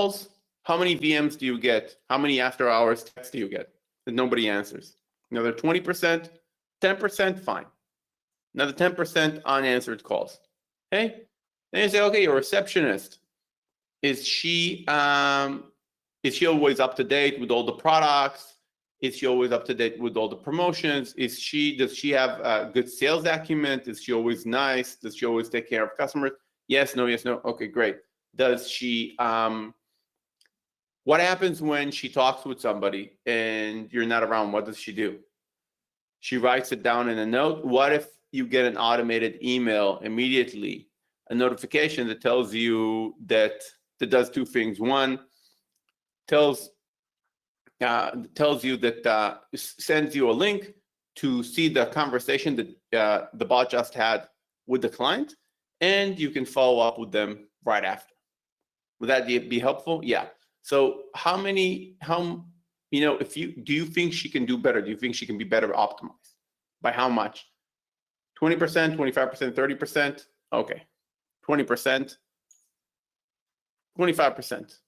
calls, how many VMs do you get? How many after hours texts do you get? And nobody answers. Another 20%, 10%, fine. Another 10% unanswered calls. Okay? Then you say, okay, your receptionist, is she always up to date with all the products? Is she always up to date with all the promotions? Does she have a good sales acumen? Is she always nice? Does she always take care of customers? Yes, no, yes, no. Okay, great. Does she, what happens when she talks with somebody and you're not around? What does she do? She writes it down in a note. What if you get an automated email immediately, a notification that tells you that does two things? One, tells you that sends you a link to see the conversation that the bot just had with the client, and you can follow up with them right after. Would that be helpful? Yeah. So do you think she can do better? Do you think she can be better optimized? By how much? 20%, 25%, 30%? Okay. 20%, 25%.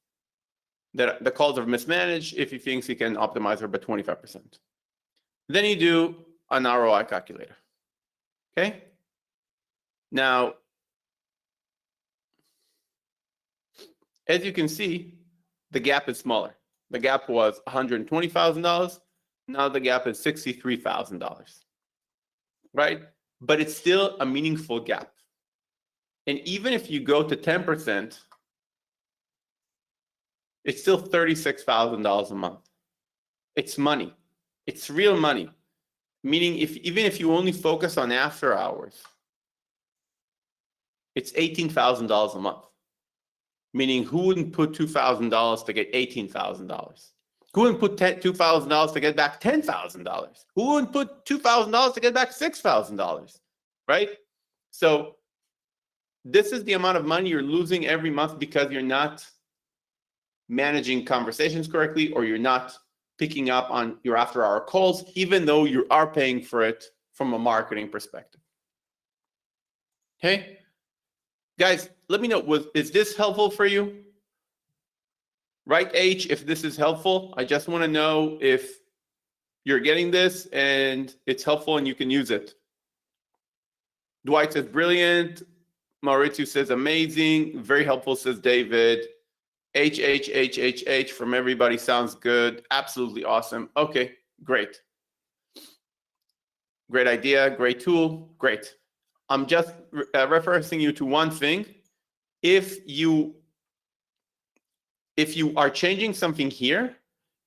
The calls are mismanaged if he thinks he can optimize her by 25%. Then you do an ROI calculator. Okay? Now, as you can see, the gap is smaller. The gap was $120,000. Now the gap is $63,000. Right? But it's still a meaningful gap. And even if you go to 10%, it's still $36,000 a month. It's money. It's real money. Meaning, even if you only focus on after hours, it's $18,000 a month. Meaning, who wouldn't put $2,000 to get $18,000? Who wouldn't put $2,000 to get back $10,000? Who wouldn't put $2,000 to get back $6,000? Right? So this is the amount of money you're losing every month because you're not managing conversations correctly, or you're not picking up on your after-hour calls, even though you are paying for it from a marketing perspective. Okay? Guys, let me know, is this helpful for you? Write H if this is helpful. I just want to know if you're getting this and it's helpful and you can use it. Dwight says brilliant. Maurizio says amazing. Very helpful, says David. H from everybody sounds good. Absolutely awesome. Okay, great. Great idea, great tool, great. I'm just referencing you to one thing. If you are changing something here,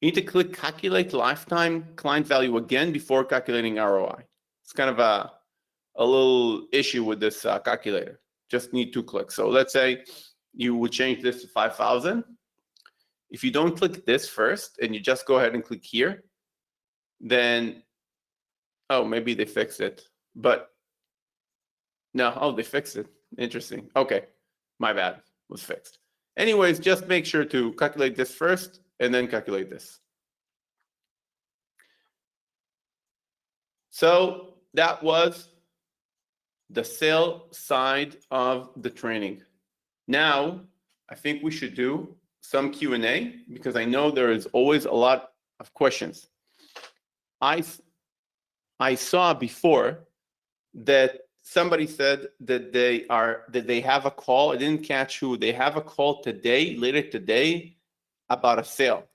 you need to click calculate lifetime client value again before calculating ROI. It's kind of a little issue with this calculator. Just need 2 clicks. So let's say you would change this to 5,000. If you don't click this first and you just go ahead and click here, then, oh, maybe they fixed it. But no, oh, they fixed it. Interesting. Okay, my bad, it was fixed. Anyways, just make sure to calculate this first and then calculate this. So that was the sale side of the training. Now, I think we should do some Q&A because I know there is always a lot of questions. I saw before that somebody said that they have a call. I didn't catch who. They have a call today, later today, about a sale.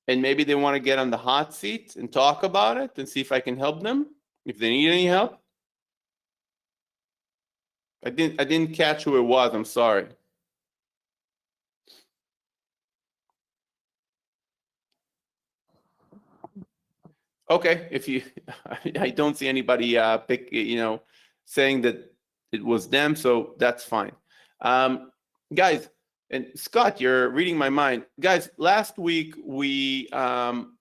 And maybe they want to get on the hot seat and talk about it and see if I can help them, if they need any help. I didn't catch who it was. I'm sorry. Okay, if you, I don't see anybody saying that it was them, so that's fine. Guys, and Scott, you're reading my mind. Guys, last week we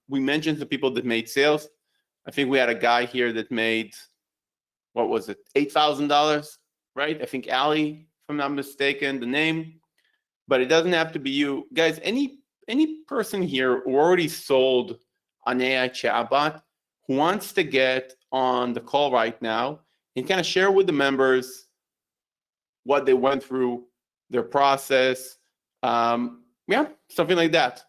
mentioned the people that made sales. I think we had a guy here that made, what was it, $8,000, right? I think Ali, if I'm not mistaken, the name. But it doesn't have to be you. Guys, any person here who already sold an AI chatbot who wants to get on the call right now and kind of share with the members what they went through, their process, Yeah, something like that.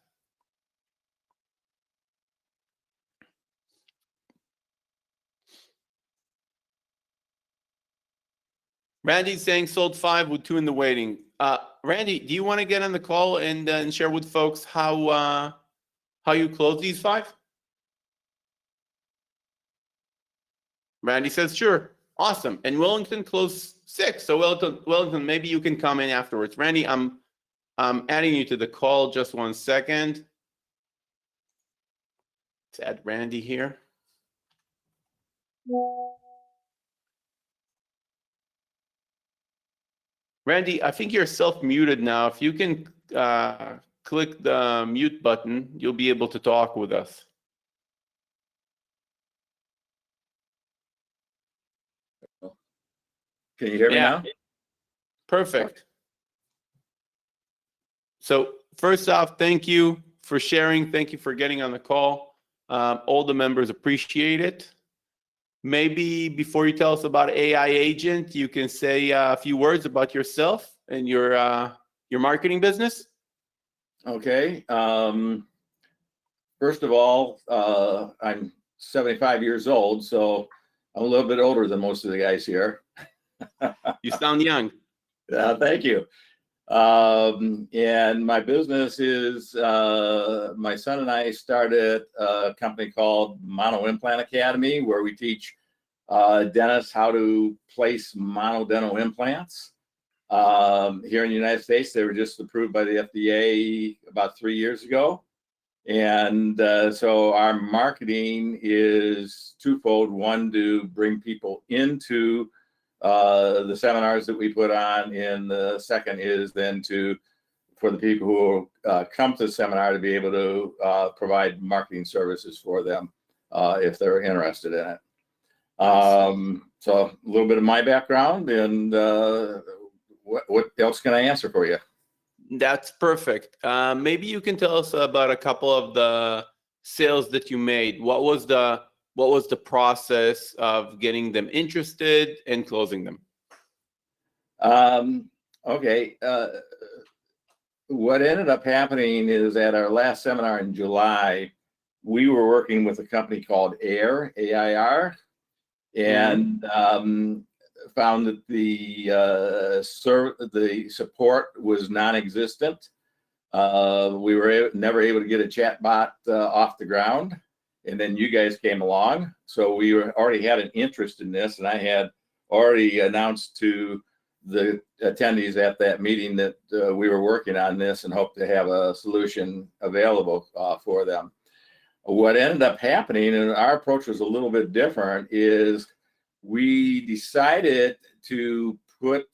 Randy's saying sold 5 with 2 in the waiting. Randy, do you want to get on the call and share with folks how you close these 5? Randy says sure. Awesome. And Wellington closed 6. So Wellington, maybe you can come in afterwards. Randy, I'm adding you to the call. Just 1 second. Let's add Randy here. Randy, I think you're self-muted now. If you can click the mute button, you'll be able to talk with us. Can you hear me now? Perfect. So first off, thank you for sharing. Thank you for getting on the call. All the members appreciate it. Maybe before you tell us about AI Agent, you can say a few words about yourself and your marketing business. Okay. First of all, I'm 75 years old, so I'm a little bit older than most of the guys here. You sound young. Thank you. And my business is, my son and I started a company called Mono Implant Academy, where we teach dentists how to place monodental implants. Here in the United States, they were just approved by the FDA about 3 years ago. And so our marketing is twofold. One, to bring people into the seminars that we put on, and the second is then for the people who come to the seminar to be able to provide marketing services for them if they're interested in it. So a little bit of my background, and what else can I answer for you? That's perfect. Maybe you can tell us about a couple of the sales that you made. What was the process of getting them interested and closing them? Okay. What ended up happening is at our last seminar in July, we were working with a company called AIR, AIR, and found that the support was non-existent. We were never able to get a chat bot off the ground. And then you guys came along. So we already had an interest in this, and I had already announced to the attendees at that meeting that we were working on this and hope to have a solution available for them. What ended up happening, and our approach was a little bit different, is we decided to put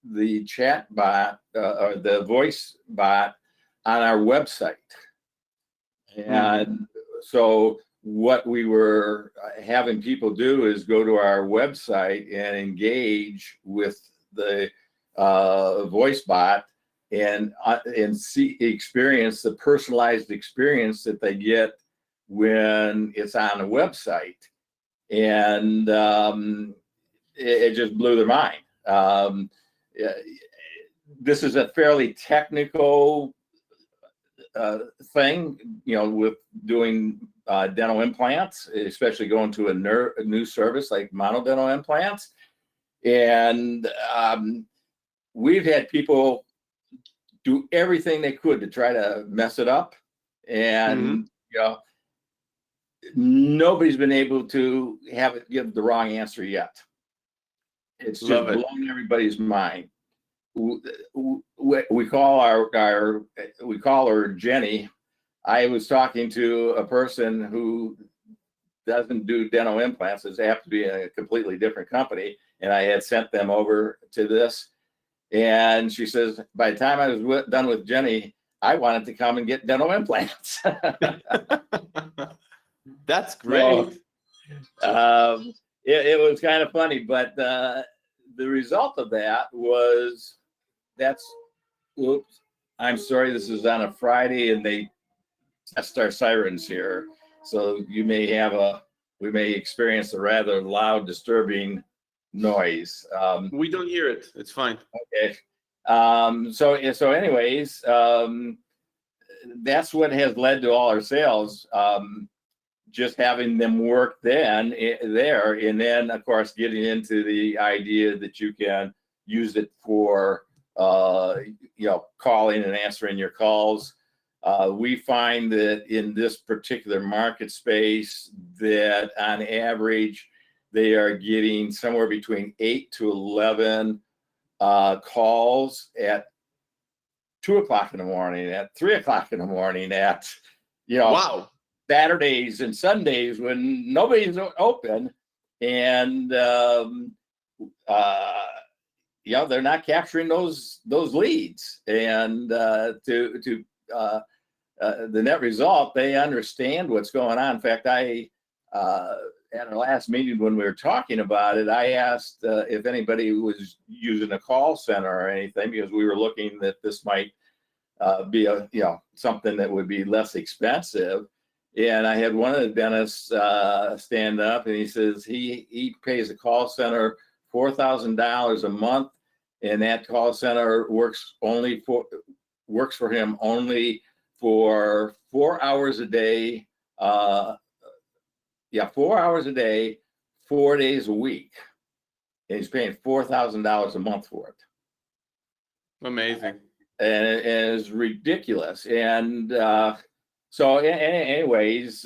the chat bot or the voice bot on our website. And so what we were having people do is go to our website and engage with the voice bot and experience the personalized experience that they get when it's on a website. And it just blew their mind. This is a fairly technical thing, with doing dental implants, especially going to a new service like monodental implants. And we've had people do everything they could to try to mess it up, and nobody's been able to have it give the wrong answer yet. It's just blown everybody's mind. We call her Jenny. I was talking to a person who doesn't do dental implants. It happens to be a completely different company, and I had sent them over to this. And she says, by the time I was done with Jenny, I wanted to come and get dental implants. That's great. So, it was kind of funny, but the result of that was oops, I'm sorry, this is on a Friday and they test our sirens here. So we may experience a rather loud, disturbing noise. We don't hear it. It's fine. Okay. So anyways, that's what has led to all our sales. Just having them work there, and then of course getting into the idea that you can use it for calling and answering your calls. We find that in this particular market space that on average they are getting somewhere between 8 to 11 calls at 2 o'clock in the morning, at 3 o'clock in the morning, at Wow. Saturdays and Sundays when nobody's open, and they're not capturing those leads, and the net result, they understand what's going on. In fact, at our last meeting when we were talking about it, I asked if anybody was using a call center or anything, because we were looking that this might be something that would be less expensive. And I had one of the dentists stand up, and he says he pays a call center $4,000 a month, and that call center works for him only for 4 hours a day. 4 hours a day, 4 days a week, and he's paying $4,000 a month for it. Amazing. And it's ridiculous. And so anyways,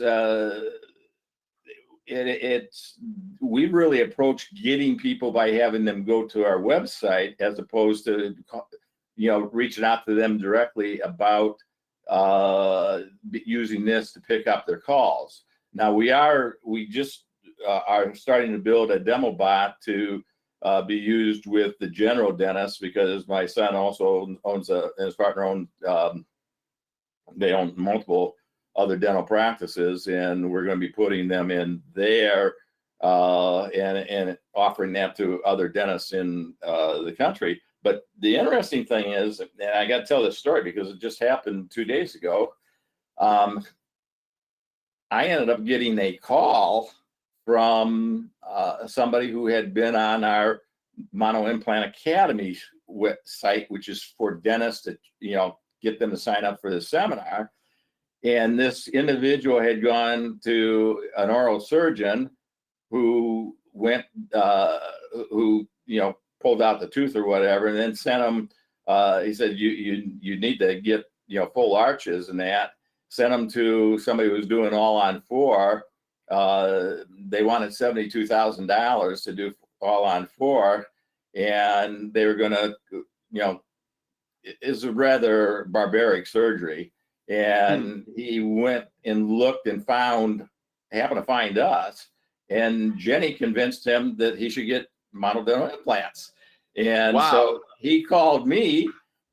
we really approach getting people by having them go to our website, as opposed to reaching out to them directly about using this to pick up their calls. Now we just are starting to build a demo bot to be used with the general dentist, because my son also owns and his partner they own multiple other dental practices, and we're going to be putting them in there and offering that to other dentists in the country. But the interesting thing is, and I got to tell this story because it just happened 2 days ago. I ended up getting a call from somebody who had been on our Mono Implant Academy website, which is for dentists to get them to sign up for the seminar. And this individual had gone to an oral surgeon who went, who pulled out the tooth or whatever, and then sent him. He said, "You need to get full arches," and that. Sent him to somebody who was doing all on four. They wanted $72,000 to do all on four, and they were going to, it's a rather barbaric surgery. And he went and looked and happened to find us, and Jenny convinced him that he should get monodental implants. And so he called me,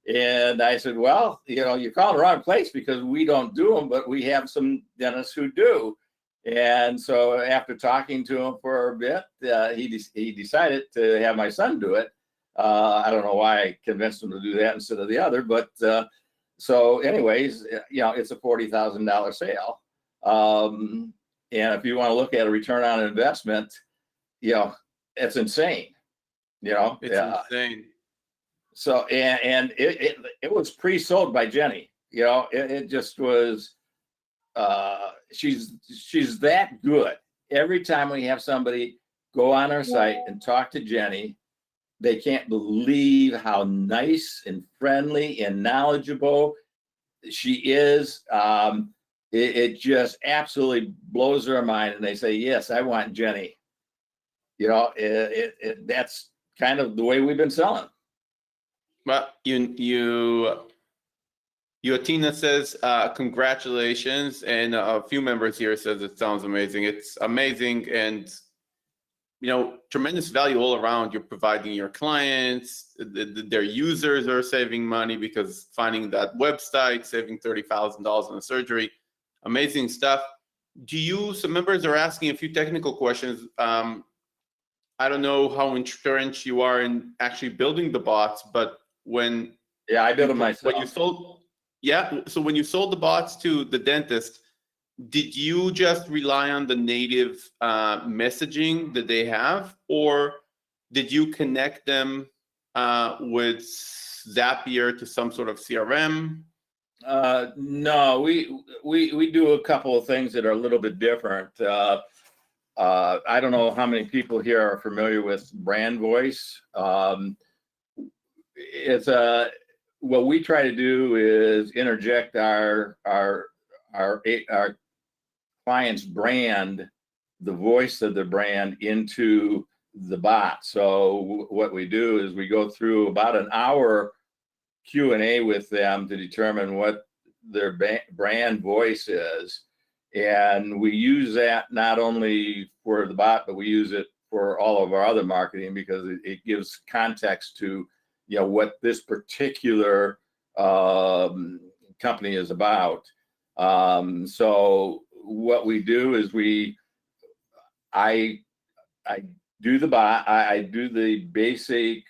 and I said, "Well, you called the wrong place, because we don't do them, but we have some dentists who do." And so after talking to him for a bit, he decided to have my son do it. I don't know why I convinced him to do that instead of the other, but so anyways, it's a $40,000 sale. And if you want to look at a return on investment, it's insane. It's insane. So and it was pre-sold by Jenny. It just was. She's that good. Every time we have somebody go on our site and talk to Jenny, they can't believe how nice and friendly and knowledgeable she is. It just absolutely blows their mind, and they say, "Yes, I want Jenny." That's kind of the way we've been selling. Well, Tina says, congratulations. And a few members here says it sounds amazing. It's amazing. And, tremendous value all around. You're providing your clients, their users are saving money because finding that website, saving $30,000 on a surgery, amazing stuff. Some members are asking a few technical questions. I don't know how entrenched you are in actually building the bots, but I built them myself. So when you sold the bots to the dentist, did you just rely on the native messaging that they have, or did you connect them with Zapier to some sort of CRM? No, we do a couple of things that are a little bit different. I don't know how many people here are familiar with brand voice. It's what we try to do is interject our client's brand, the voice of the brand, into the bot. So what we do is we go through about an hour Q&A with them to determine what their brand voice is. And we use that not only for the bot, but we use it for all of our other marketing, because it gives context to, you know, what this particular company is about. So what we do is I do the bot, I do the basic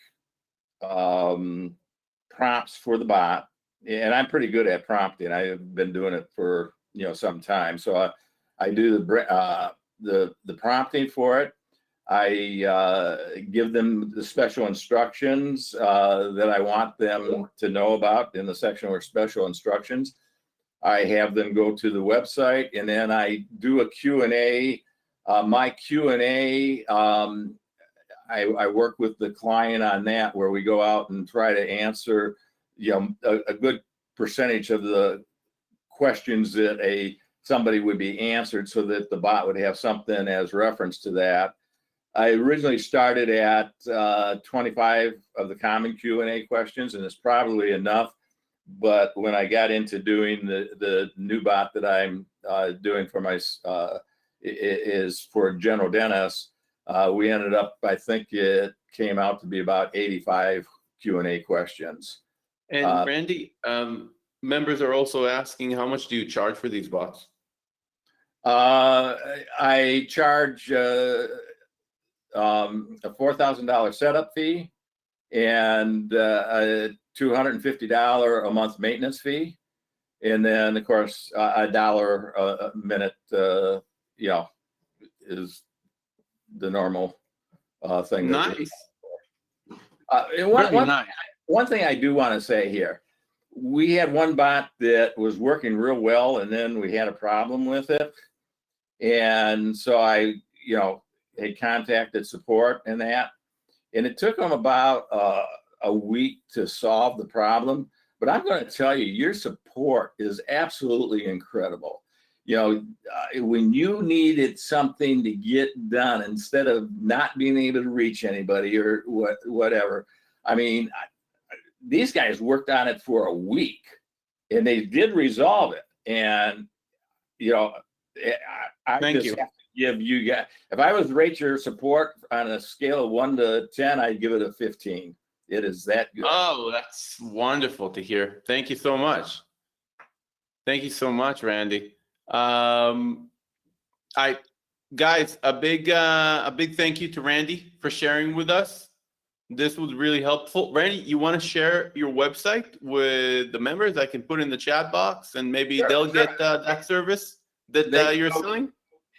prompts for the bot, and I'm pretty good at prompting. I have been doing it for, you know, some time. So I do the prompting for it. I give them the special instructions that I want them to know about in the section where special instructions. I have them go to the website, and then I do a Q&A. My Q&A, I work with the client on that, where we go out and try to answer, you know, a good percentage of the questions that somebody would be answered, so that the bot would have something as reference to that. I originally started at 25 of the common Q&A questions, and it's probably enough. But when I got into doing the new bot that I'm doing for my is for general dentists, we ended up, I think it came out to be about 85 Q&A questions. And Randy, members are also asking, how much do you charge for these bots? I charge a $4,000 setup fee and a $250 a month maintenance fee, and then of course $1 a minute, you know, is the normal thing. Nice. One thing I do want to say here, we had one bot that was working real well, and then we had a problem with it, and so I, you know, had contacted support and that, and it took them about a week to solve the problem. But I'm going to tell you, your support is absolutely incredible. You know, when you needed something to get done, instead of not being able to reach anybody or whatever, I mean, these guys worked on it for a week, and they did resolve it. And, you know, I Thank just you. have to give you guys, if I was to rate your support on a scale of 1 to 10, I'd give it a 15. It is that good. Oh, that's wonderful to hear. Thank you so much. Thank you so much, Randy. Guys, a big thank you to Randy for sharing with us. This was really helpful. Randy, you want to share your website with the members? I can put in the chat box, and maybe they'll get that service that you're selling.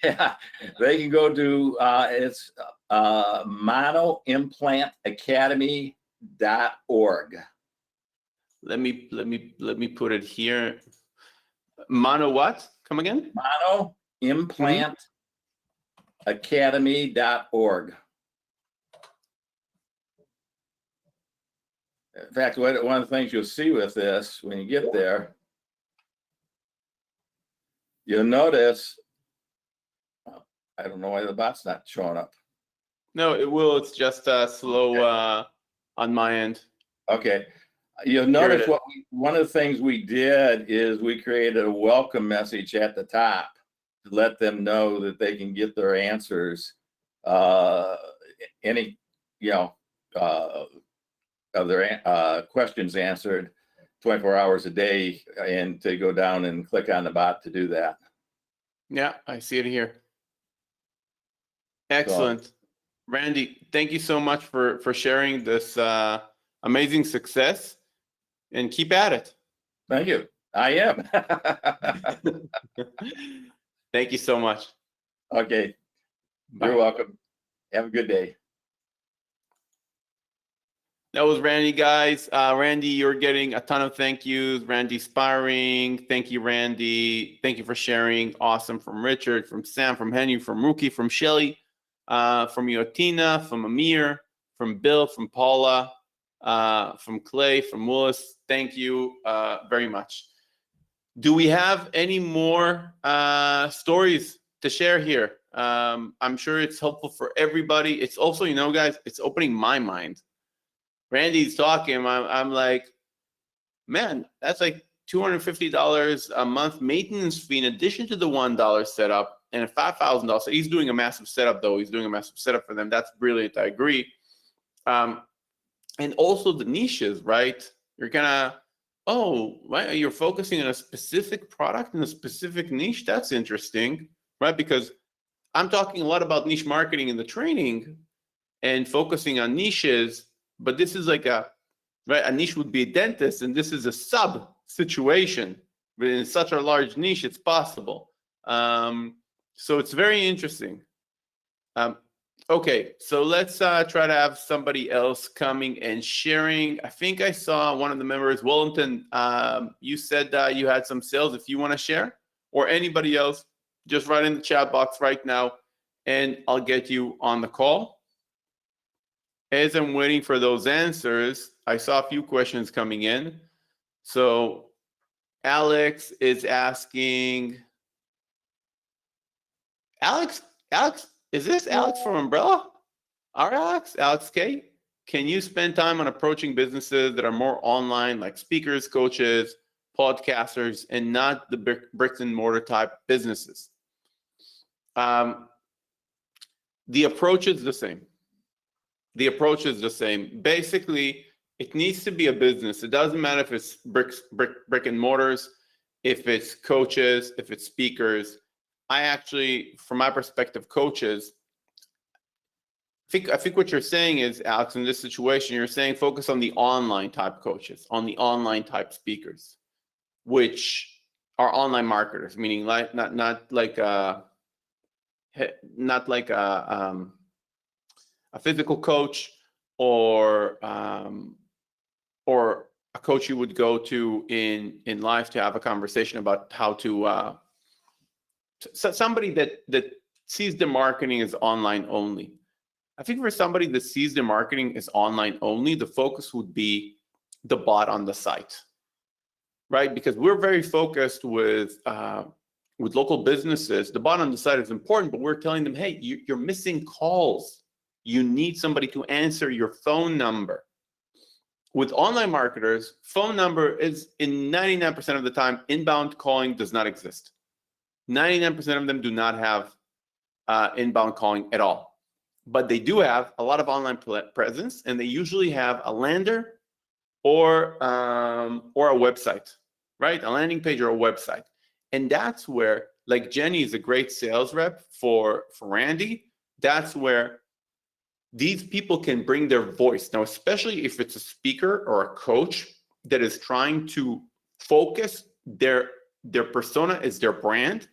Yeah, they can go to it's monoimplantacademy.org. Let me put it here. Mono what? Come again? Monoimplantacademy.org. In fact, one of the things you'll see with this when you get there, you'll notice, I don't know why the bot's not showing up. No, it will. It's just slow on my end. Okay. You'll notice one of the things we did is we created a welcome message at the top to let them know that they can get their answers, any, you know, of their questions answered 24 hours a day, and to go down and click on the bot to do that. Yeah, I see it here. Excellent. So, Randy, thank you so much for sharing this amazing success, and keep at it. Thank you. I am. Thank you so much. Okay. Bye. You're welcome. Have a good day. That was Randy, guys. Randy, you're getting a ton of thank yous. Randy Spiring, thank you, Randy. Thank you for sharing. Awesome. From Richard, from Sam, from Henry, from Rookie, from Shelly, from Yotina, from Amir, from Bill, from Paula, from Clay, from Willis. Thank you very much. Do we have any more stories to share here? I'm sure it's helpful for everybody. It's also, you know, guys, it's opening my mind. Randy's talking, I'm like, man, that's like $250 a month maintenance fee in addition to the $1 setup and a $5,000. So he's doing a massive setup, though. He's doing a massive setup for them. That's brilliant. I agree. And also the niches, right? You're gonna, oh, right, you're focusing on a specific product in a specific niche. That's interesting, right? Because I'm talking a lot about niche marketing in the training and focusing on niches. But this is like a niche would be a dentist, and this is a sub situation. But in such a large niche, it's possible. So it's very interesting. Okay, so let's try to have somebody else coming and sharing. I think I saw one of the members, Wellington. You said you had some sales. If you want to share, or anybody else, just write in the chat box right now, and I'll get you on the call. As I'm waiting for those answers, I saw a few questions coming in. So Alex is asking, Alex, is this Alex from Umbrella? Our Alex K? Can you spend time on approaching businesses that are more online, like speakers, coaches, podcasters, and not the bricks and mortar type businesses? The approach is the same. The approach is the same. Basically, it needs to be a business. It doesn't matter if it's brick and mortars, if it's coaches, if it's speakers. I actually, from my perspective, coaches, I think what you're saying is, Alex, in this situation, you're saying focus on the online type coaches, on the online type speakers, which are online marketers, meaning like not like a physical coach or a coach you would go to in life to have a conversation about how to somebody that sees the marketing as online only. I think for somebody that sees the marketing as online only, the focus would be the bot on the site, right? Because we're very focused with local businesses. The bot on the site is important, but we're telling them, hey, you're missing calls. You need somebody to answer your phone number. With online marketers, phone number is in 99% of the time, inbound calling does not exist. 99% of them do not have inbound calling at all. But they do have a lot of online presence, and they usually have a lander or a website, right? A landing page or a website. And that's where, like Jenny is a great sales rep for Randy, that's where these people can bring their voice. Now, especially if it's a speaker or a coach that is trying to focus their persona as their brand,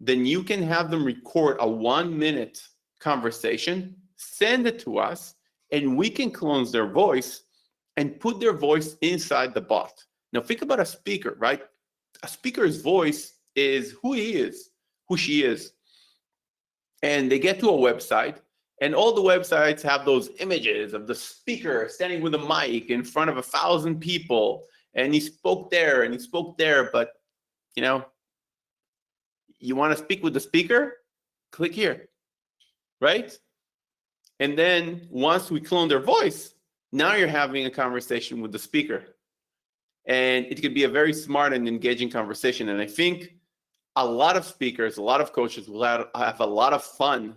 then you can have them record a 1-minute conversation, send it to us, and we can clone their voice and put their voice inside the bot. Now, think about a speaker, right? A speaker's voice is who he is, who she is. And they get to a website, and all the websites have those images of the speaker standing with a mic in front of 1,000 people, and he spoke there and he spoke there, but you know, you want to speak with the speaker? Click here, right? And then once we clone their voice, now you're having a conversation with the speaker. And it could be a very smart and engaging conversation. And I think a lot of speakers, a lot of coaches will have a lot of fun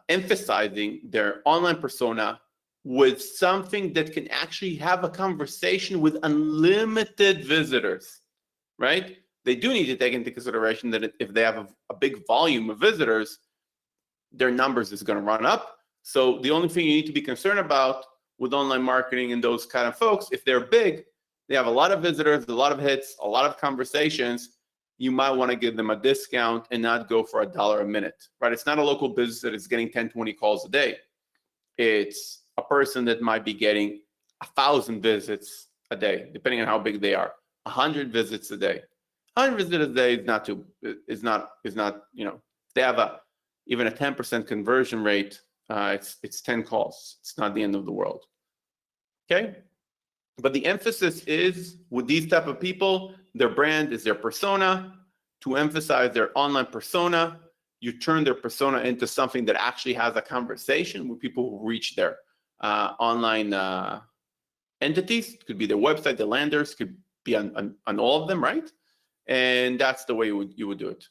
emphasizing their online persona with something that can actually have a conversation with unlimited visitors, right? They do need to take into consideration that if they have a big volume of visitors, their numbers is going to run up. So the only thing you need to be concerned about with online marketing and those kind of folks, if they're big, they have a lot of visitors, a lot of hits, a lot of conversations, you might want to give them a discount and not go for $1 a minute, right? It's not a local business that is getting 10, 20 calls a day. It's a person that might be getting 1,000 visits a day, depending on how big they are, 100 visits a day. 100 visits a day is not, you know, they have even a 10% conversion rate. It's 10 calls. It's not the end of the world. Okay. But the emphasis is with these type of people, their brand is their persona. To emphasize their online persona, you turn their persona into something that actually has a conversation with people who reach their online entities. It could be their website, the landers, could be on all of them, right? And that's the way you would do it.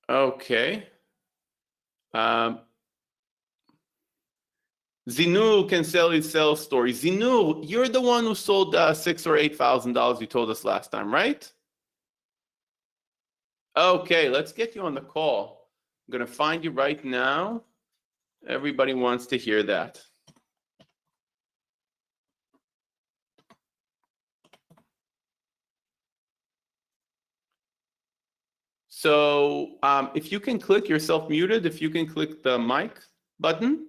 Okay. Zinul can sell his sales story. Zinul, you're the one who sold $6,000 or $8,000 you told us last time, right? Okay, let's get you on the call. I'm gonna find you right now. Everybody wants to hear that. So if you can click, you're self-muted, if you can click the mic button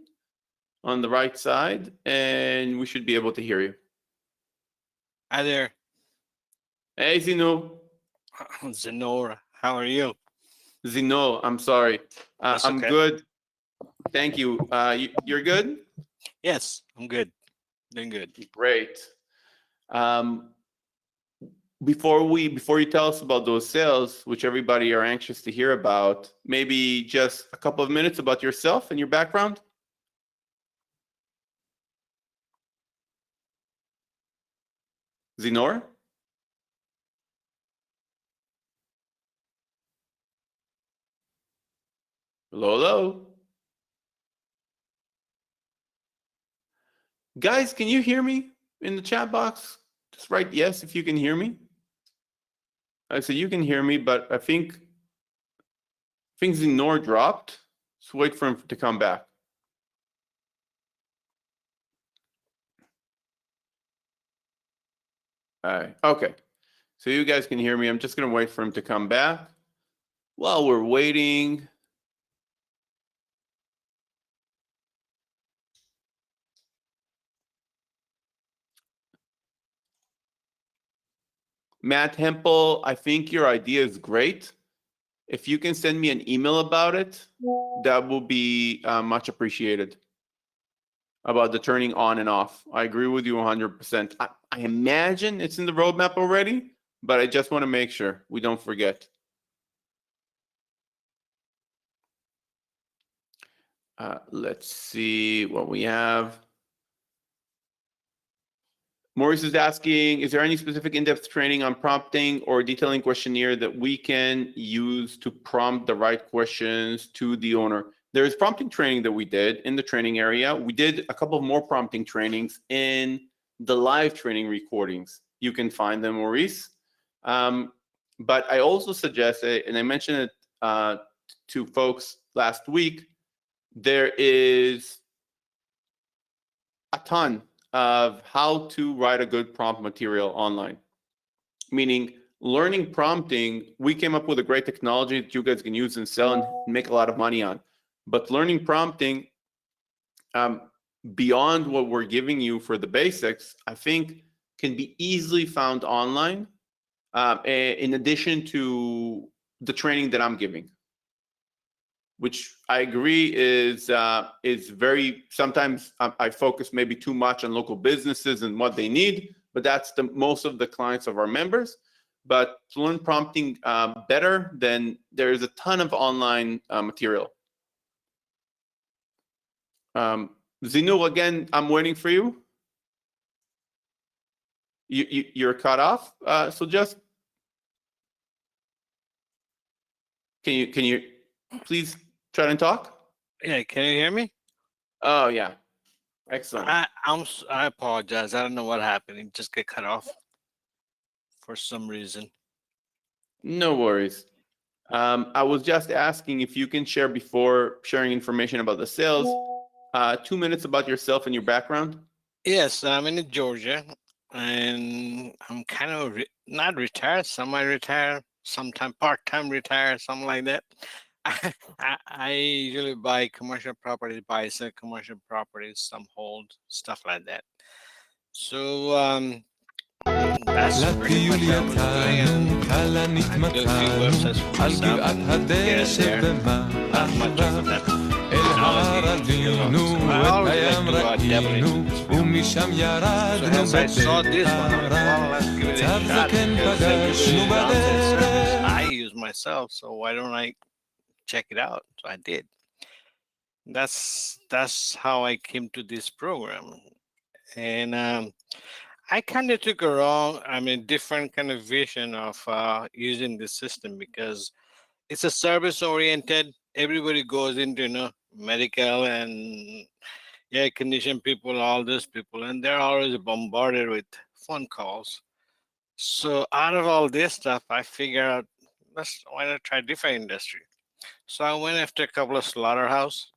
on the right side, and we should be able to hear you. Hi there. Hey, Zino. Zenora, how are you? Zino, I'm sorry. That's I'm okay. good. Thank you. You're good? Yes, I'm good. Doing good. Great. Before you tell us about those sales, which everybody are anxious to hear about, maybe just a couple of minutes about yourself and your background. Zinor? Hello, hello. Guys, can you hear me in the chat box? Just write yes if you can hear me. I said you can hear me, but I think Zinor dropped. Let's wait for him to come back. All right. Okay. So you guys can hear me. I'm just going to wait for him to come back. While we're waiting, Matt Hempel, I think your idea is great. If you can send me an email about it, that will be much appreciated. About the turning on and off. I agree with you 100%. I imagine it's in the roadmap already, but I just want to make sure we don't forget. Let's see what we have. Maurice is asking, is there any specific in-depth training on prompting or detailing questionnaire that we can use to prompt the right questions to the owner? There's prompting training that we did in the training area. We did a couple of more prompting trainings in the live training recordings. You can find them, Maurice. But I also suggest, and I mentioned it to folks last week, there is a ton of how to write a good prompt material online. Meaning learning prompting, we came up with a great technology that you guys can use and sell and make a lot of money on. But learning prompting, beyond what we're giving you for the basics, I think can be easily found online, in addition to the training that I'm giving, which I agree is very, sometimes I focus maybe too much on local businesses and what they need, but that's most of the clients of our members. But to learn prompting better, then there's a ton of online material. Zinu, again, I'm waiting for you. You're cut off. So just can you please try and talk? Yeah, can you hear me? Oh yeah, excellent. I apologize. I don't know what happened. It just got cut off for some reason. No worries. I was just asking if you can share, before sharing information about the sales, 2 minutes about yourself and your background. Yes, I'm in Georgia. and I'm kind of not retired, semi-retired, sometime part-time retired, something like that. I usually buy commercial properties, buy some commercial properties, some hold, stuff like that. So that's pretty much what I was doing, and I did a few websites for myself and here and there. Not much of that technology, you know. So I always like to dabble into this field. So as I saw this one, I'm like, well, let's give it a shot because everybody service I use myself, so why don't I check it out? So I did. That's how I came to this program, and I kind of took a different kind of vision of using this system because it's a service oriented. Everybody goes into medical and air condition people, all these people, and they're always bombarded with phone calls. So out of all this stuff, I figured out why not try different industry. So I went after a couple of slaughterhouse.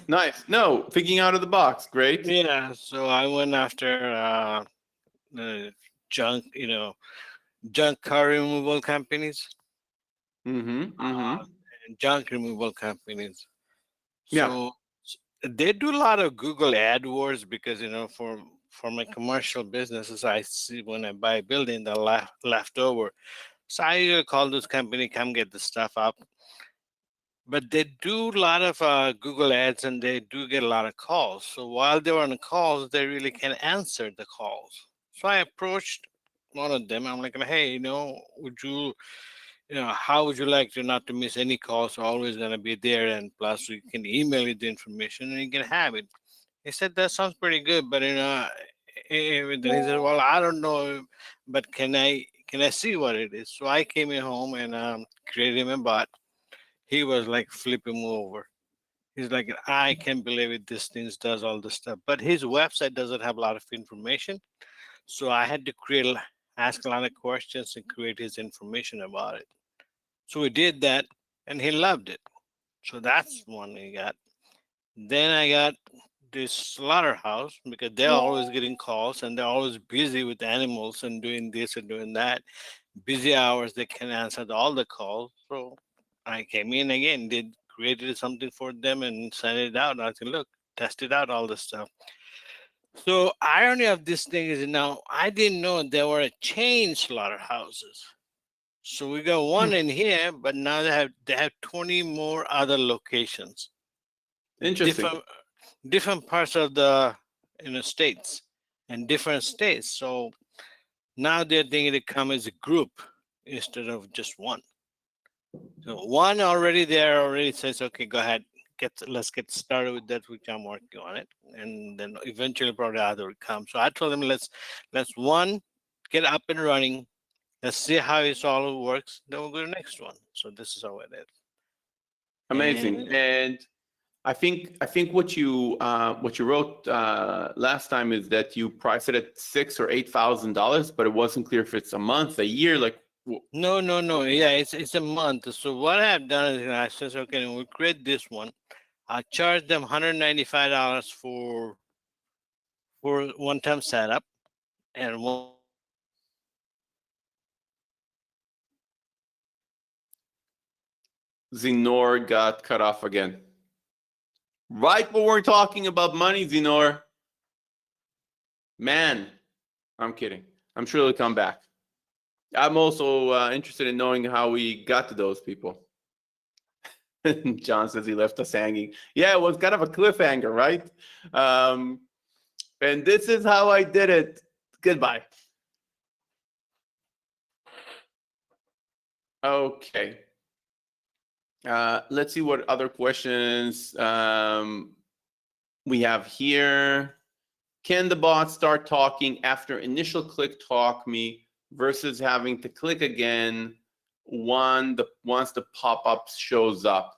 Nice. No, thinking out of the box. Great. Yeah, so I went after junk, junk car removal companies Mm-hmm. Mm-hmm. and junk removal companies. Yeah. So they do a lot of Google AdWords because for my commercial businesses, I see when I buy a building the leftover. So I usually call this company, come get the stuff up. But they do a lot of Google ads and they do get a lot of calls. So while they were on the calls, they really can answer the calls. So I approached one of them. I'm like, hey, would you, how would you like to not to miss any calls? So always gonna be there, and plus you can email you the information and you can have it. He said that sounds pretty good, but then he said, well, I don't know, but can I see what it is? So I came in home and created him a bot. He was like flipping me over. He's like, I can't believe it. This thing does all this stuff, but his website doesn't have a lot of information. So I had to ask a lot of questions and create his information about it. So we did that, and he loved it. So that's one he got. Then I got this slaughterhouse because they're always getting calls and they're always busy with animals and doing this and doing that. Busy hours, they can answer all the calls. So I came in again, created something for them and sent it out. I said, look, test it out, all this stuff. So irony of this thing is now I didn't know there were a chain slaughterhouses. So we got one in here, but now they have 20 more other locations. Interesting. Different parts of the states and different states. So now they're thinking to come as a group instead of just one. So one already says, okay, go ahead, let's get started with that, which I'm working on it, and then eventually probably other will come. So I told them let's one get up and running. Let's see how it all works. Then we'll go to the next one. So this is how it is. Amazing. And I think what you wrote last time is that you price it at $6,000 or $8,000, but it wasn't clear if it's a month, a year, like. No. Yeah, it's a month. So what I've done is I said, okay, we'll create this one. I charge them $195 for one-time setup, and Zinor got cut off again. Right when we're talking about money, Zinor. Man, I'm kidding. I'm sure he'll come back. I'm also interested in knowing how we got to those people. John says he left us hanging. Yeah, it was kind of a cliffhanger, right? And this is how I did it. Goodbye. Okay. Let's see what other questions we have here. Can the bot start talking after initial click talk me versus having to click again once the pop-up shows up?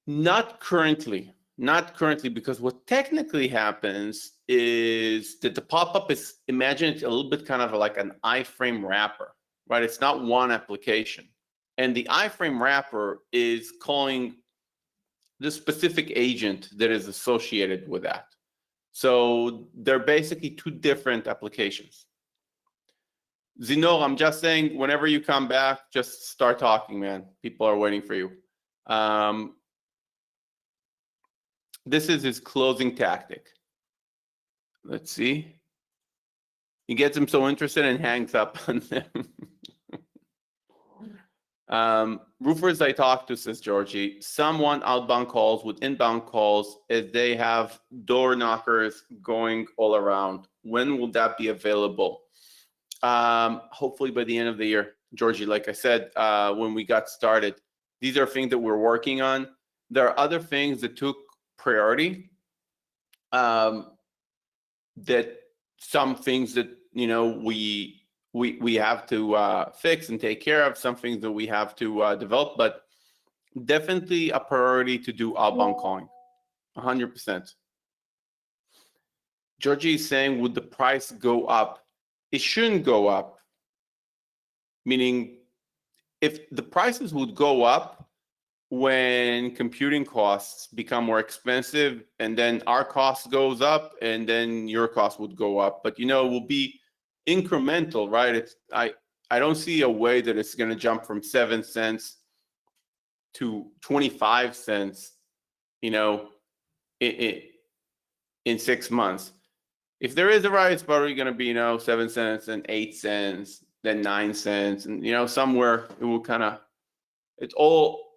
Not currently, because what technically happens is that the pop-up is, imagine it a little bit kind of like an iframe wrapper, right? It's not one application. And the iframe wrapper is calling the specific agent that is associated with that. So they're basically two different applications. Zinor, I'm just saying, whenever you come back, just start talking, man. People are waiting for you. This is his closing tactic. Let's see. He gets them so interested and hangs up on them. Roofers I talked to, says Georgie, some want outbound calls with inbound calls as they have door knockers going all around. When will that be available? Hopefully by the end of the year, Georgie. Like I said, when we got started, these are things that we're working on. There are other things that took priority. That some things that we have to fix and take care of, some things that we have to develop, but definitely a priority to do outbound calling, 100%. Georgie is saying, would the price go up? It shouldn't go up. Meaning, if the prices would go up when computing costs become more expensive, and then our cost goes up, and then your cost would go up. But it will be incremental, right? I don't see a way that it's going to jump from 7 cents to 25 cents, in 6 months. If there is a rise, it's probably going to be 7 cents and 8 cents, then 9 cents, and somewhere it will kind of. It all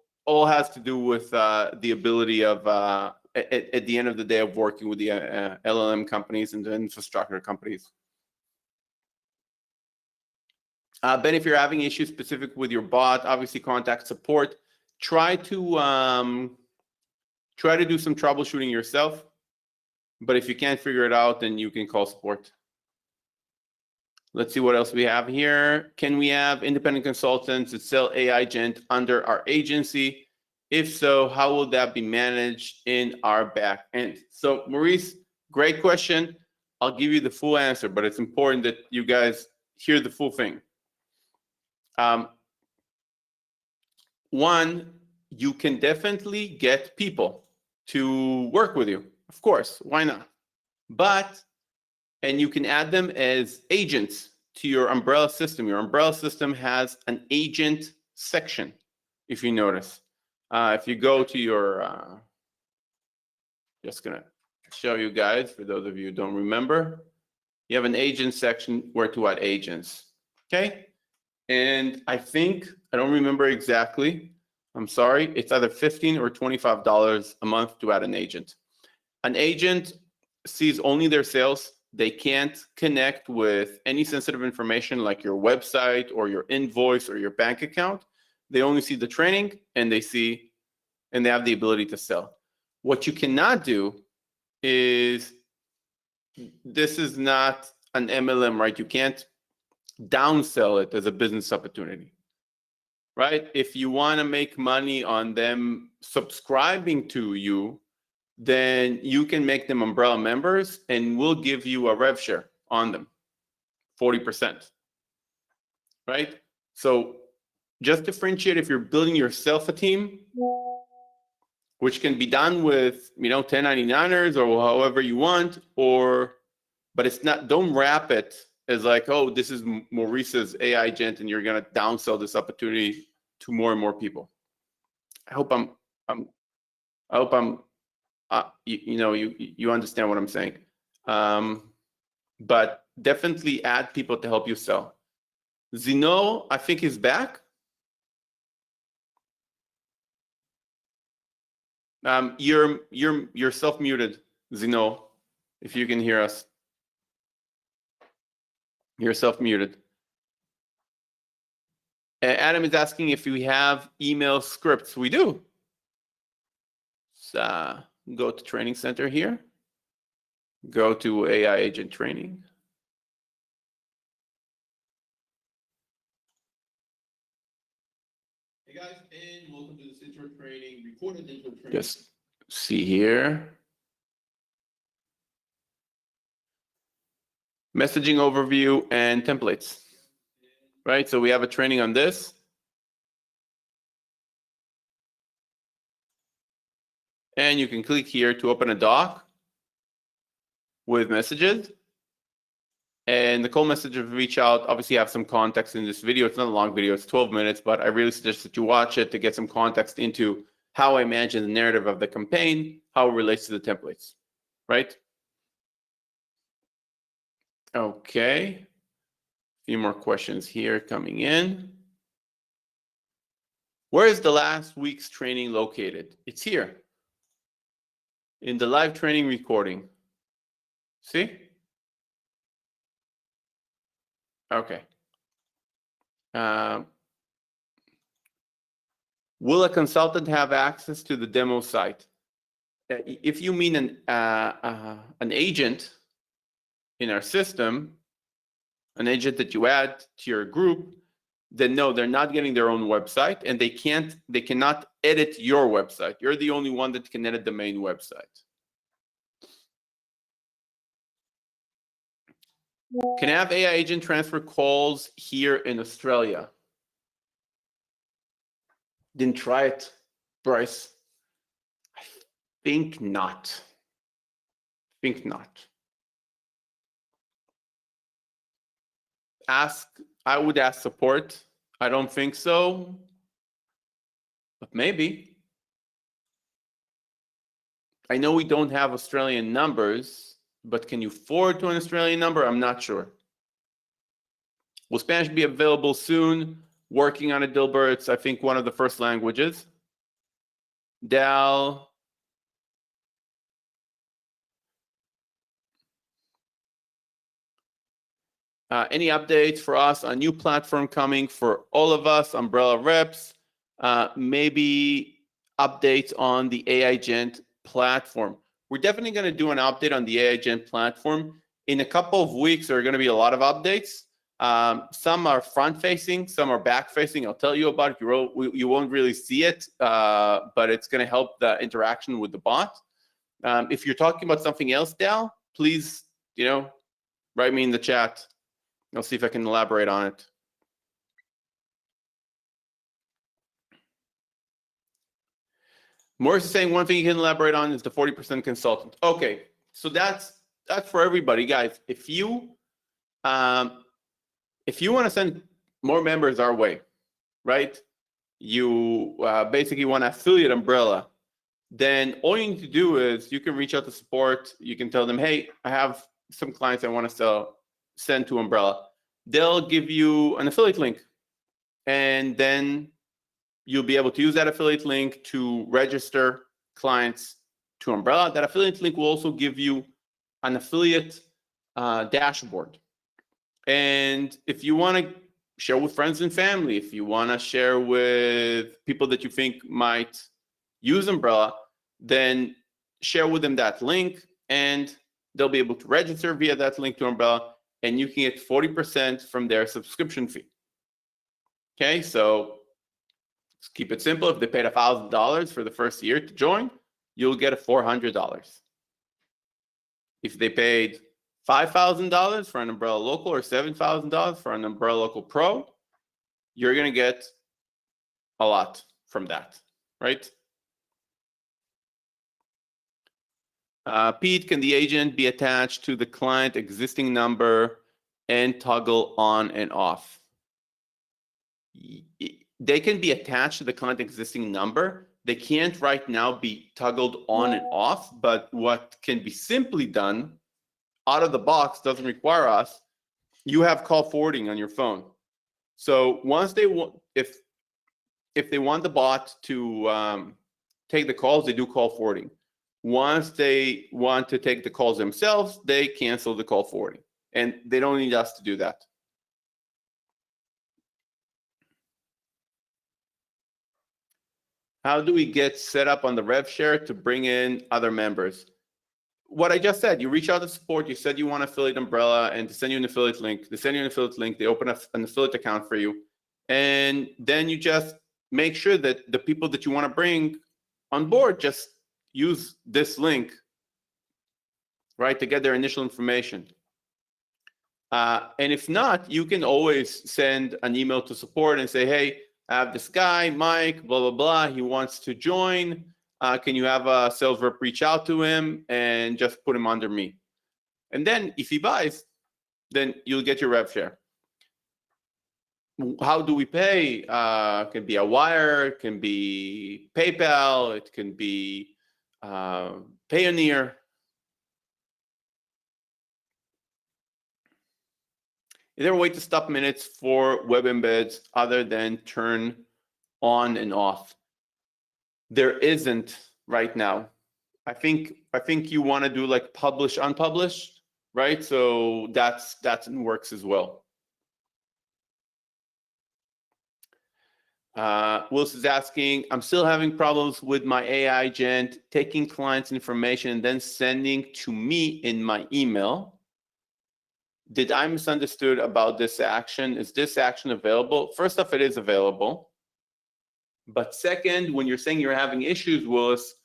has to do with the ability of at the end of the day of working with the LLM companies and the infrastructure companies. Ben, if you're having issues specific with your bot, obviously contact support. Try to do some troubleshooting yourself. But if you can't figure it out, then you can call support. Let's see what else we have here. Can we have independent consultants that sell AI agent under our agency? If so, how will that be managed in our back end? So Maurice, great question. I'll give you the full answer, but it's important that you guys hear the full thing. One, you can definitely get people to work with you. Of course, why not? And you can add them as agents to your umbrella system. Your umbrella system has an agent section, if you notice. If you go to your, just gonna show you guys, for those of you who don't remember, you have an agent section where to add agents, okay? And I don't remember exactly, I'm sorry, it's either $15 or $25 a month to add an agent. An agent sees only their sales. They can't connect with any sensitive information like your website or your invoice or your bank account. They only see the training, and they have the ability to sell. What you cannot do is, this is not an MLM, right? You can't downsell it as a business opportunity, right? If you want to make money on them subscribing to you, then you can make them umbrella members, and we'll give you a rev share on them, 40%, right? So just differentiate if you're building yourself a team, which can be done with 1099ers or however you want, but it's not, don't wrap it as like, oh, this is Maurice's AI agent and you're going to downsell this opportunity to more and more people. I hope you understand what I'm saying. But definitely add people to help you sell. Zino, I think, is back. You're self-muted, Zino, if you can hear us. You're self-muted. Adam is asking if we have email scripts. We do. So, go to Training Center here. Go to AI Agent Training. Hey guys, and welcome to this intro training, recorded intro training. Just see here. Messaging overview and templates. Right, so we have a training on this. And you can click here to open a doc. with messages. And the cold message of reach out obviously have some context in this video. It's not a long video, it's 12 minutes, but I really suggest that you watch it to get some context into how I imagine the narrative of the campaign, how it relates to the templates, right? Okay. A few more questions here coming in. Where is the last week's training located? It's here in the live training recording. See? Okay. Will a consultant have access to the demo site? If you mean an agent in our system, an agent that you add to your group, then no, they're not getting their own website, and they cannot edit your website. You're the only one that can edit the main website. Can I have AI agent transfer calls here in Australia? Didn't try it, Bryce. I think not. I would ask support. I don't think so, but maybe. I know we don't have Australian numbers, but can you forward to an Australian number? I'm not sure. Will Spanish be available soon? Working on it, Dilbert. It's, I think, one of the first languages. Dal. Any updates for us? A new platform coming for all of us, Umbrella reps. Maybe updates on the AI Gent platform. We're definitely going to do an update on the AI Gent platform. In a couple of weeks, there are going to be a lot of updates. Some are front-facing, some are back-facing. I'll tell you about it. You won't really see it, but it's going to help the interaction with the bot. If you're talking about something else, Dal, please, write me in the chat. I'll see if I can elaborate on it. Morris is saying one thing you can elaborate on is the 40% consultant. Okay, so that's for everybody, guys. If you want to send more members our way, right? You basically want to affiliate Umbrella. Then all you need to do is you can reach out to support. You can tell them, hey, I have some clients I want to send to Umbrella. They'll give you an affiliate link, and then you'll be able to use that affiliate link to register clients to Umbrella. That affiliate link will also give you an affiliate dashboard. And if you want to share with friends and family, if you want to share with people that you think might use Umbrella, then share with them that link, and they'll be able to register via that link to Umbrella, and you can get 40% from their subscription fee. Okay, so let's keep it simple. If they paid $1,000 for the first year to join, you'll get $400. If they paid $5,000 for an Umbrella Local or $7,000 for an Umbrella Local Pro, you're going to get a lot from that, right? Pete, can the agent be attached to the client existing number and toggle on and off? They can be attached to the client existing number. They can't right now be toggled on and off, but what can be simply done out of the box, doesn't require us, you have call forwarding on your phone. So once they want, if they want the bot to take the calls, they do call forwarding. Once they want to take the calls themselves, they cancel the call forwarding, and they don't need us to do that. How do we get set up on the rev share to bring in other members? What I just said, you reach out to support, you said you want to affiliate Umbrella and to send you an affiliate link. They send you an affiliate link, they open up an affiliate account for you. And then you just make sure that the people that you want to bring on board just use this link, right, to get their initial information. And if not, you can always send an email to support and say, hey, I have this guy, Mike, blah, blah, blah. He wants to join. Can you have a sales rep reach out to him and just put him under me? And then if he buys, then you'll get your rev share. How do we pay? It can be a wire, it can be PayPal, it can be Payoneer. Is there a way to stop minutes for web embeds other than turn on and off? There isn't right now. I think you want to do like publish, unpublished, right? So that works as well. Wilson is asking, I'm still having problems with my AI agent taking clients' information and then sending to me in my email. Did I misunderstood about this action? Is this action available? First off, it is available. But second, when you're saying you're having issues, Willis,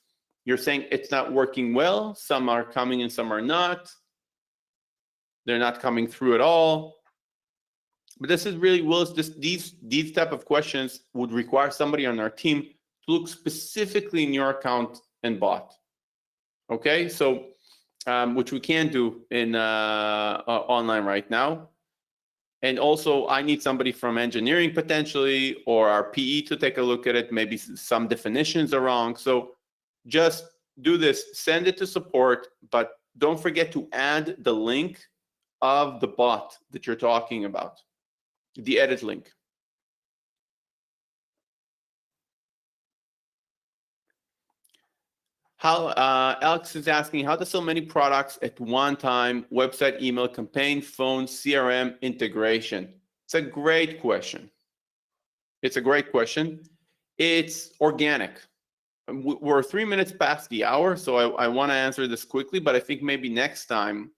you're saying it's not working well. Some are coming and some are not. They're not coming through at all. But this is really, Willis, these type of questions would require somebody on our team to look specifically in your account and bot. Okay, so which we can do in online right now. And also, I need somebody from engineering potentially, or our PE to take a look at it. Maybe some definitions are wrong. So just do this, send it to support, but don't forget to add the link of the bot that you're talking about, the edit link. How Alex is asking how to sell many products at one time: website, email, campaign, phone, CRM, integration. It's a great question. It's a great question. It's organic. We're 3 minutes past the hour, so I want to answer this quickly, but I think maybe next time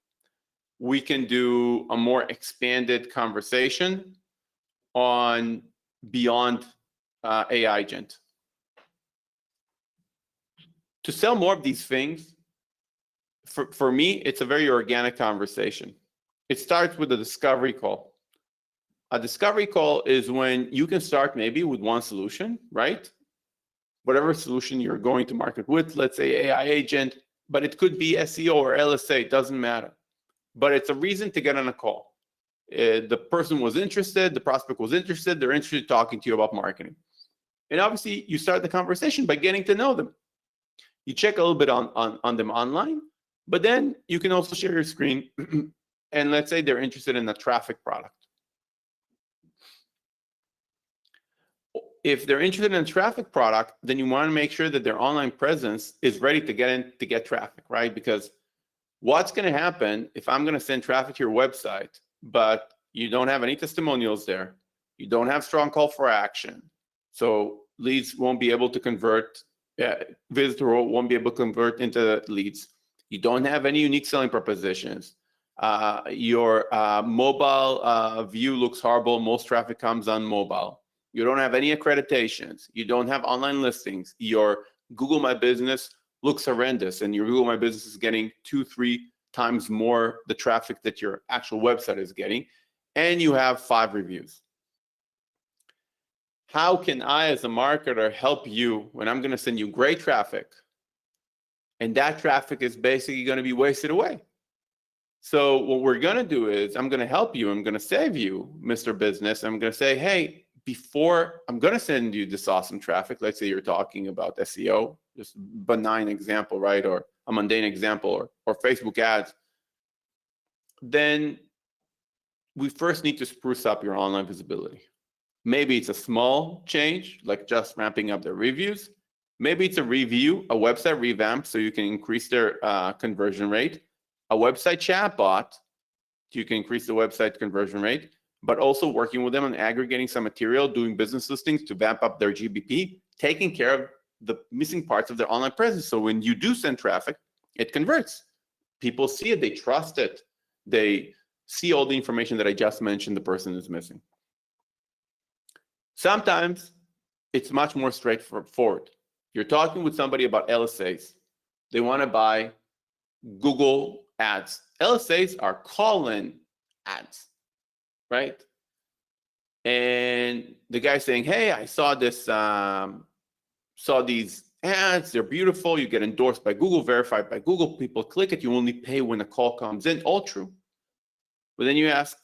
we can do a more expanded conversation on beyond AI agent. To sell more of these things, for me, it's a very organic conversation. It starts with a discovery call. A discovery call is when you can start maybe with one solution, right? Whatever solution you're going to market with, let's say AI agent, but it could be SEO or LSA, it doesn't matter. But it's a reason to get on a call. The person was interested, the prospect was interested, they're interested in talking to you about marketing. And obviously, you start the conversation by getting to know them. You check a little bit on them online, but then you can also share your screen and let's say they're interested in a traffic product. If they're interested in a traffic product, then you want to make sure that their online presence is ready to get traffic, right? Because what's going to happen if I'm going to send traffic to your website, but you don't have any testimonials there, you don't have strong call for action, so leads won't be able to convert. Visitor won't be able to convert into leads. You don't have any unique selling propositions. Your mobile view looks horrible. Most traffic comes on mobile. You don't have any accreditations. You don't have online listings. Your Google My Business looks horrendous, and your Google My Business is getting 2-3 times more the traffic that your actual website is getting, and you have 5 reviews. How can I, as a marketer, help you when I'm going to send you great traffic and that traffic is basically going to be wasted away? So what we're going to do is I'm going to help you. I'm going to save you, Mr. Business. I'm going to say, hey, before I'm going to send you this awesome traffic, let's say you're talking about SEO, just benign example, right? Or a mundane example, or Facebook ads. Then we first need to spruce up your online visibility. Maybe it's a small change, like just ramping up the reviews. Maybe it's a review, a website revamp, so you can increase their conversion rate. A website chatbot, so you can increase the website conversion rate, but also working with them on aggregating some material, doing business listings to vamp up their GBP, taking care of the missing parts of their online presence. So when you do send traffic, it converts. People see it, they trust it. They see all the information that I just mentioned the person is missing. Sometimes it's much more straightforward. You're talking with somebody about LSAs. They want to buy Google ads. LSAs are call-in ads, right? And the guy's saying, hey, I saw this, saw these ads, they're beautiful, you get endorsed by Google, verified by Google, people click it, you only pay when a call comes in, all true. But then you ask,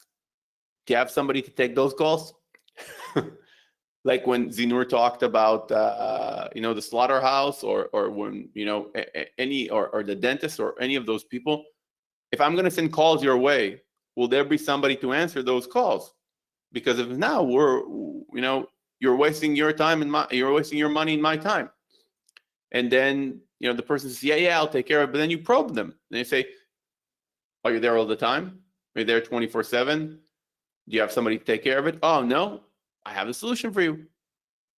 do you have somebody to take those calls? Like when Zinur talked about, the slaughterhouse, or when, any, or the dentist, or any of those people, if I'm going to send calls your way, will there be somebody to answer those calls? Because if now you're wasting your time and you're wasting your money and my time. And then, the person says, yeah, I'll take care of it. But then you probe them. And they say, are you there all the time? Are you there 24/7? Do you have somebody to take care of it? Oh, no, I have a solution for you.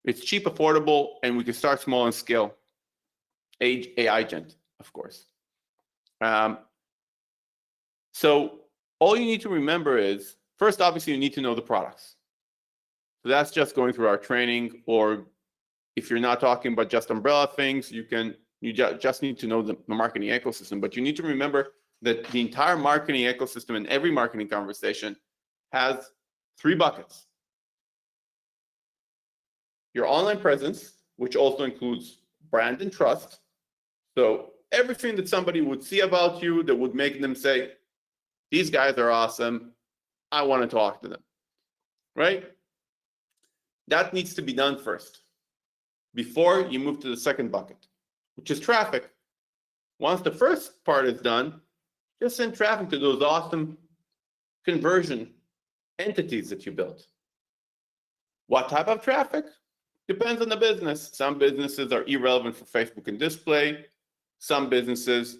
It's cheap, affordable, and we can start small and scale. AI Gent, of course. So all you need to remember is, first, obviously, you need to know the products. So that's just going through our training, or if you're not talking about just umbrella things, you just need to know the marketing ecosystem. But you need to remember that the entire marketing ecosystem in every marketing conversation has 3 buckets. Your online presence, which also includes brand and trust. So everything that somebody would see about you that would make them say, these guys are awesome, I want to talk to them, right? That needs to be done first before you move to the second bucket, which is traffic. Once the first part is done, just send traffic to those awesome conversion entities that you built. What type of traffic? Depends on the business. Some businesses are irrelevant for Facebook and display. Some businesses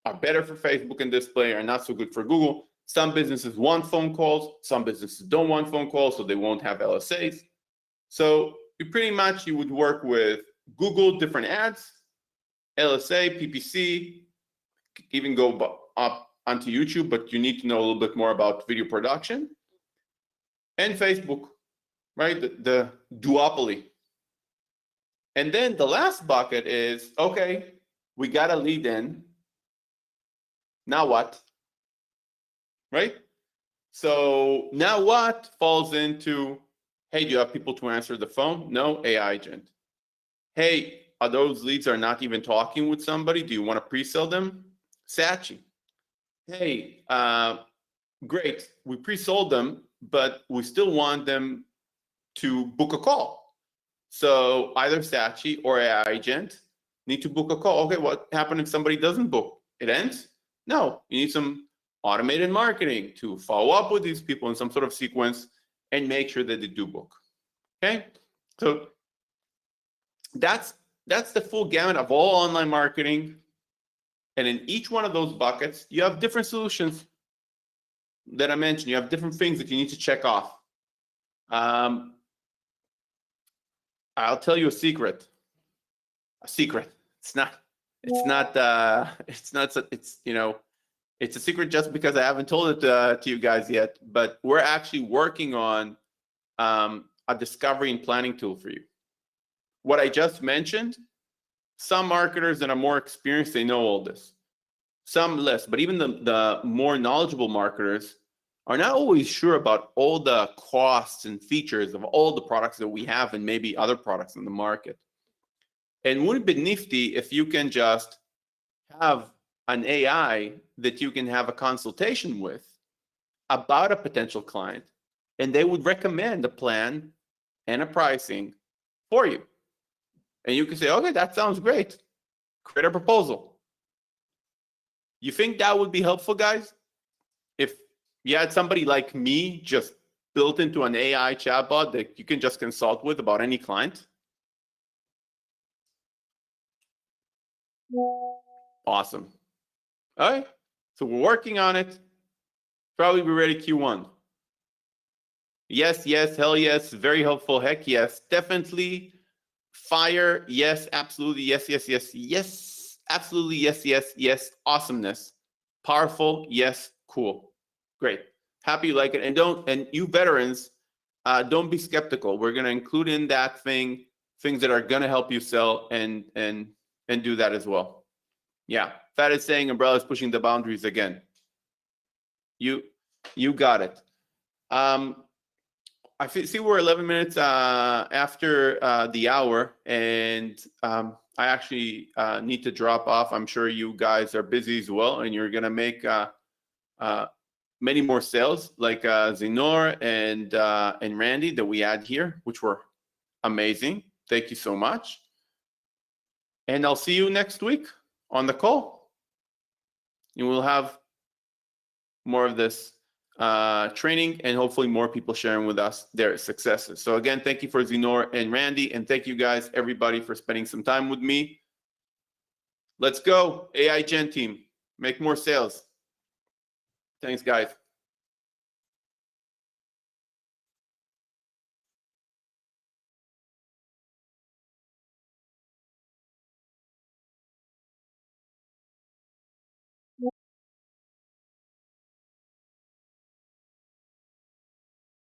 are better for Facebook and display, are not so good for Google. Some businesses want phone calls. Some businesses don't want phone calls, so they won't have LSAs. So you would work with Google, different ads, LSA, PPC, even go up onto YouTube, but you need to know a little bit more about video production, and Facebook, right? The duopoly. And then the last bucket is, okay, we got a lead in. Now what? Right? So now what falls into, hey, do you have people to answer the phone? No, AI agent. Hey, are those leads are not even talking with somebody? Do you want to pre-sell them? Sachi. Hey, great, we pre-sold them, but we still want them to book a call. So either Sachi or AI agent need to book a call. Okay, what happens if somebody doesn't book? It ends? No, you need some automated marketing to follow up with these people in some sort of sequence and make sure that they do book. Okay, so that's the full gamut of all online marketing. And in each one of those buckets, you have different solutions that I mentioned. You have different things that you need to check off. I'll tell you a secret. It's a secret just because I haven't told it to you guys yet, but we're actually working on a discovery and planning tool for you. What I just mentioned, some marketers that are more experienced, they know all this. Some less, but even the more knowledgeable marketers are not always sure about all the costs and features of all the products that we have and maybe other products in the market. And wouldn't it be nifty if you can just have an AI that you can have a consultation with about a potential client, and they would recommend a plan and a pricing for you. And you can say, okay, that sounds great. Create a proposal. You think that would be helpful, guys? If you had somebody like me just built into an AI chatbot that you can just consult with about any client? Awesome. All right, so we're working on it. Probably be ready Q1. Yes, hell yes, very helpful, heck yes, definitely. Fire, yes, absolutely, yes, absolutely, yes, awesomeness. Powerful, yes, cool, great. Happy you like it, and you veterans, don't be skeptical. We're gonna include in that things that are gonna help you sell and do that as well. Yeah, Fat is saying umbrella is pushing the boundaries again. You got it. I see we're 11 minutes after the hour, and I actually need to drop off. I'm sure you guys are busy as well, and you're gonna make many more sales like Zinor and Randy that we had here, which were amazing. Thank you so much. And I'll see you next week on the call. You will have more of this training and hopefully more people sharing with us their successes. So again, thank you for Zinor and Randy, and thank you guys, everybody, for spending some time with me. Let's go, AI Gen team, make more sales. Thanks, guys.